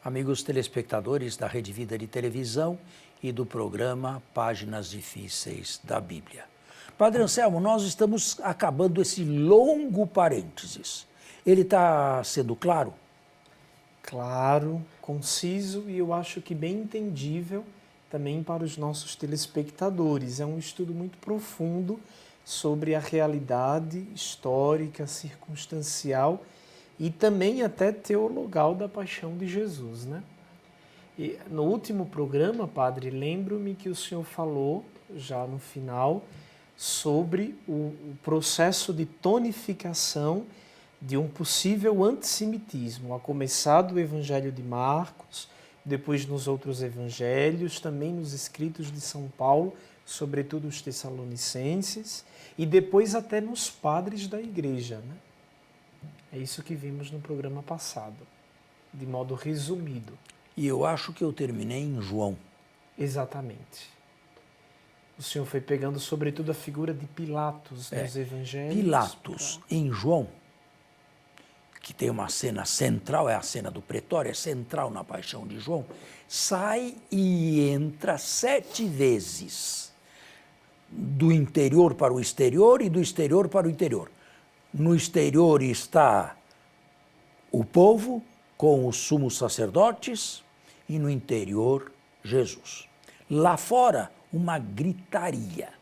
amigos telespectadores da Rede Vida de Televisão e do programa Páginas Difíceis da Bíblia. Padre Anselmo, nós estamos acabando esse longo parênteses. Ele está sendo claro? Claro, conciso e eu acho que bem entendível também para os nossos telespectadores. É um estudo muito profundo sobre a realidade histórica, circunstancial e também até teologal da paixão de Jesus, né? E no último programa, padre, lembro-me que o senhor falou, já no final, sobre o processo de tonificação de um possível antissemitismo, a começar do Evangelho de Marcos, depois nos outros evangelhos, também nos escritos de São Paulo, sobretudo os Tessalonicenses, e depois até nos padres da igreja, né? É isso que vimos no programa passado, de modo resumido. E eu acho que eu terminei em João. Exatamente. O senhor foi pegando sobretudo a figura de Pilatos nos evangelhos. Pilatos, em João, que tem uma cena central, é a cena do pretório, é central na paixão de João, sai e entra 7 vezes, do interior para o exterior e do exterior para o interior. No exterior está o povo com os sumos sacerdotes e no interior Jesus. Lá fora, uma gritaria.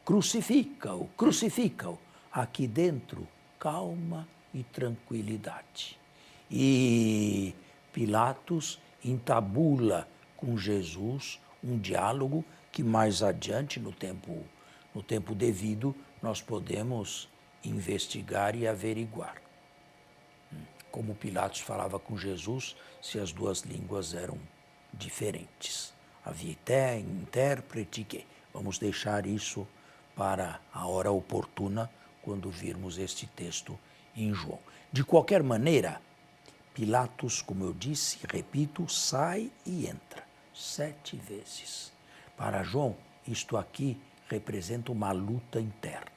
Crucifica-o, crucifica-o. Aqui dentro, calma e tranquilidade. E Pilatos entabula com Jesus um diálogo que mais adiante, no tempo devido, nós podemos investigar e averiguar. Como Pilatos falava com Jesus, se as duas línguas eram diferentes. Havia intérprete que... Vamos deixar isso para a hora oportuna, quando virmos este texto em João. De qualquer maneira, Pilatos, como eu disse, repito, sai e entra 7 vezes. Para João, isto aqui representa uma luta interna.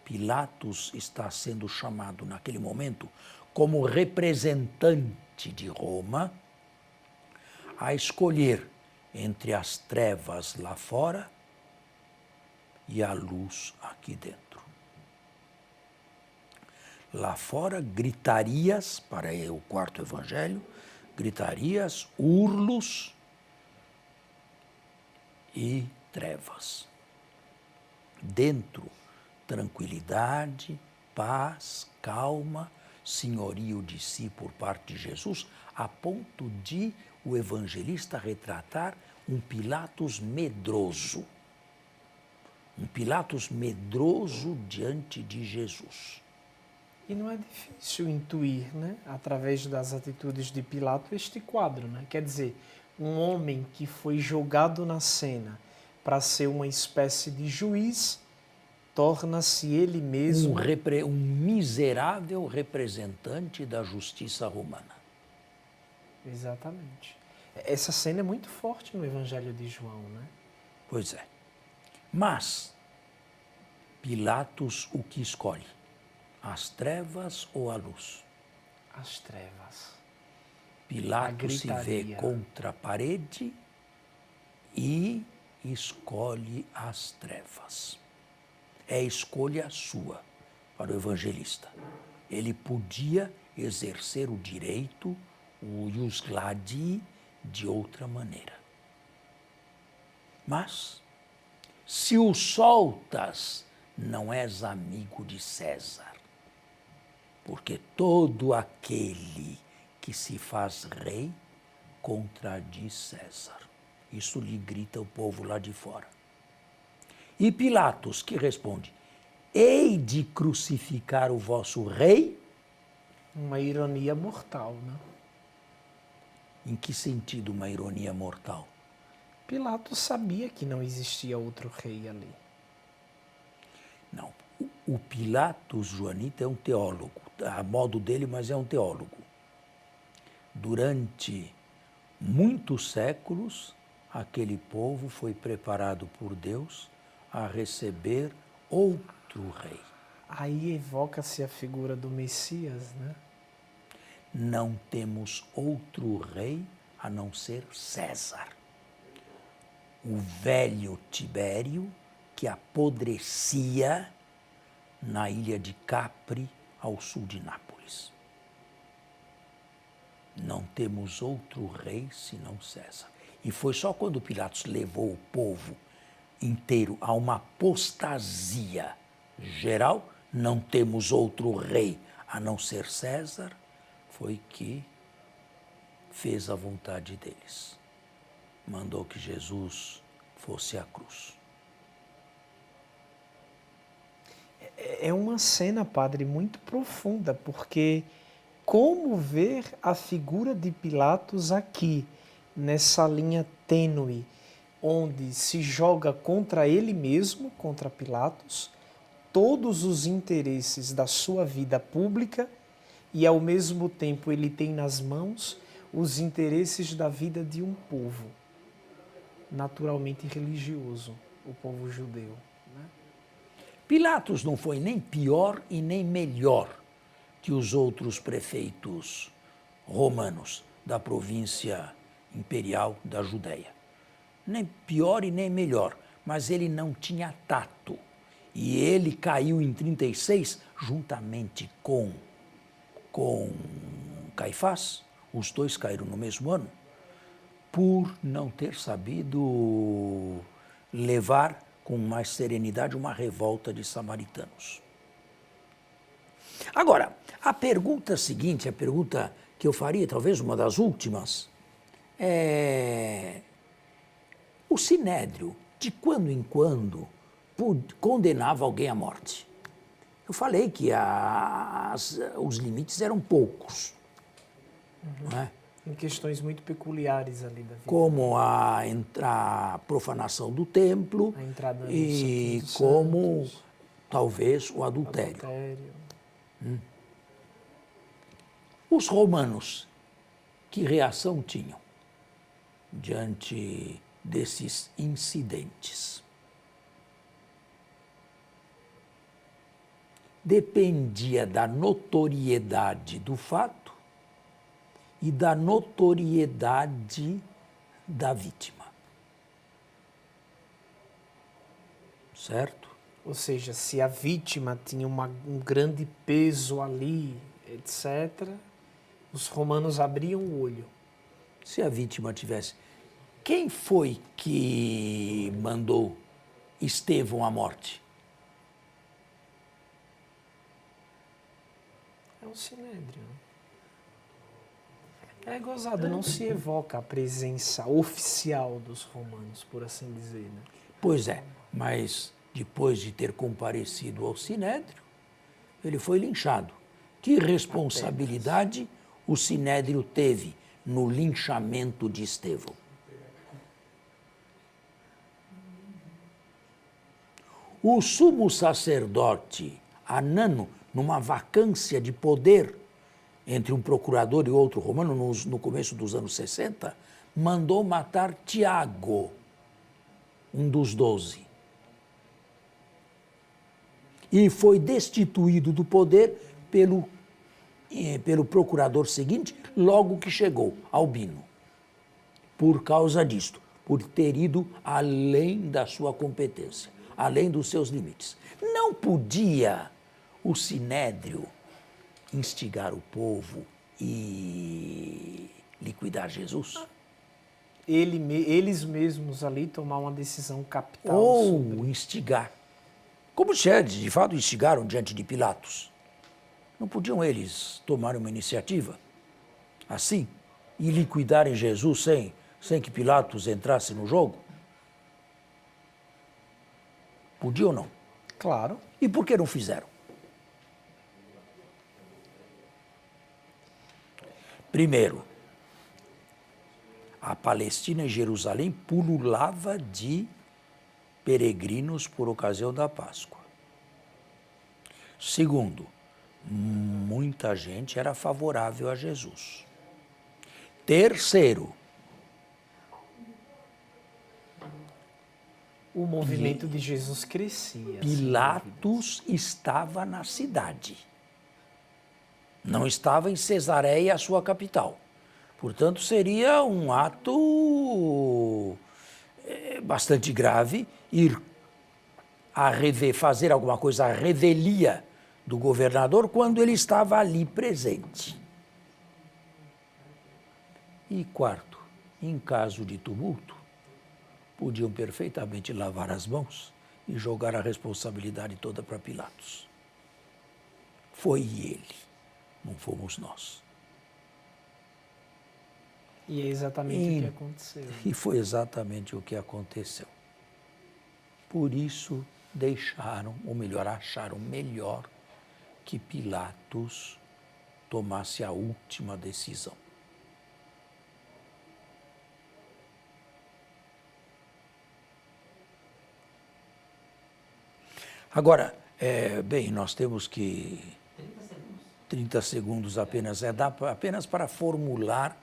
Pilatos está sendo chamado naquele momento como representante de Roma a escolher entre as trevas lá fora e a luz aqui dentro. Lá fora, gritarias, para o quarto evangelho, gritarias, urlos e trevas. Dentro, tranquilidade, paz, calma, senhorio de si por parte de Jesus, a ponto de o evangelista retratar um Pilatos medroso. Um Pilatos medroso diante de Jesus. E não é difícil intuir, né, através das atitudes de Pilatos, este quadro, né? Quer dizer, um homem que foi jogado na cena para ser uma espécie de juiz, torna-se ele mesmo um miserável representante da justiça romana. Exatamente. Essa cena é muito forte no Evangelho de João, né? Pois é. Mas Pilatos o que escolhe? As trevas ou a luz? As trevas. Pilatos se vê contra a parede e escolhe as trevas. É escolha sua para o evangelista. Ele podia exercer o direito, o ius gladii, de outra maneira. Mas, se o soltas, não és amigo de César, porque todo aquele que se faz rei contradiz César. Isso lhe grita o povo lá de fora. E Pilatos, que responde: hei de crucificar o vosso rei? Uma ironia mortal, né? Em que sentido uma ironia mortal? Pilatos sabia que não existia outro rei ali. Não. O Pilatos, Joanita, é um teólogo, a modo dele, mas é um teólogo. Durante muitos séculos, aquele povo foi preparado por Deus a receber outro rei. Aí evoca-se a figura do Messias, né? não temos outro rei a não ser César. O velho Tibério que apodrecia na ilha de Capri, ao sul de Nápoles. Não temos outro rei senão César. E foi só quando Pilatos levou o povo inteiro a uma apostasia geral, não temos outro rei a não ser César, foi que fez a vontade deles. Mandou que Jesus fosse à cruz. É uma cena, padre, muito profunda, porque como ver a figura de Pilatos aqui, nessa linha tênue, onde se joga contra ele mesmo, contra Pilatos, todos os interesses da sua vida pública e, ao mesmo tempo, ele tem nas mãos os interesses da vida de um povo, naturalmente religioso, o povo judeu. Né? Pilatos não foi nem pior e nem melhor que os outros prefeitos romanos da província imperial da Judéia. Nem pior e nem melhor, mas ele não tinha tato. E ele caiu em 36 juntamente com Caifás, os dois caíram no mesmo ano, por não ter sabido levar com mais serenidade uma revolta de samaritanos. Agora, a pergunta seguinte, a pergunta que eu faria, talvez uma das últimas, é: o Sinédrio, de quando em quando, condenava alguém à morte? Eu falei que os limites eram poucos. Não é? Em questões muito peculiares ali da vida. Como a profanação do templo A entrada e dos como santos, talvez o adultério. adultério. Os romanos, que reação tinham diante desses incidentes? Dependia da notoriedade do fato e da notoriedade da vítima. Certo? Ou seja, se a vítima tinha um grande peso ali, etc., os romanos abriam o olho. Se a vítima tivesse... Quem foi que mandou Estevão à morte? É o Sinédrio. É gozado, não se evoca a presença oficial dos romanos, por assim dizer. Né? Pois é, mas depois de ter comparecido ao Sinédrio, ele foi linchado. Que responsabilidade o Sinédrio teve no linchamento de Estevão? O sumo sacerdote Anano, numa vacância de poder entre um procurador e outro romano, no começo dos anos 60, mandou matar Tiago, um dos 12. E foi destituído do poder pelo procurador seguinte, logo que chegou, Albino. Por causa disto, por ter ido além da sua competência, além dos seus limites. Não podia o Sinédrio instigar o povo e liquidar Jesus? Eles mesmos ali tomar uma decisão capital. Ou instigar. Como de fato instigaram diante de Pilatos. Não podiam eles tomarem uma iniciativa assim e liquidarem Jesus sem que Pilatos entrasse no jogo? Podiam ou não? Claro. E por que não fizeram? Primeiro, a Palestina e Jerusalém pululava de peregrinos por ocasião da Páscoa. Segundo, muita gente era favorável a Jesus. Terceiro, o movimento de Jesus crescia. Pilatos estava na cidade. Não estava em Cesareia, a sua capital. Portanto, seria um ato bastante grave ir fazer alguma coisa à revelia do governador quando ele estava ali presente. E quarto, em caso de tumulto, podiam perfeitamente lavar as mãos e jogar a responsabilidade toda para Pilatos. Foi ele, não fomos nós. E é exatamente o que aconteceu. E foi exatamente o que aconteceu. Por isso deixaram, ou melhor, acharam melhor que Pilatos tomasse a última decisão. Agora, bem, nós temos que... 30 segundos apenas, dá apenas para formular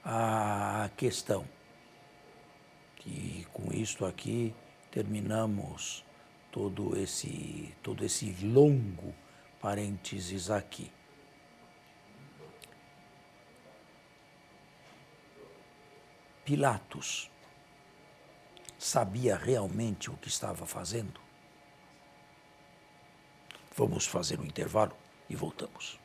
a questão. E com isto aqui terminamos todo esse longo parênteses aqui. Pilatos sabia realmente o que estava fazendo? Vamos fazer um intervalo e voltamos.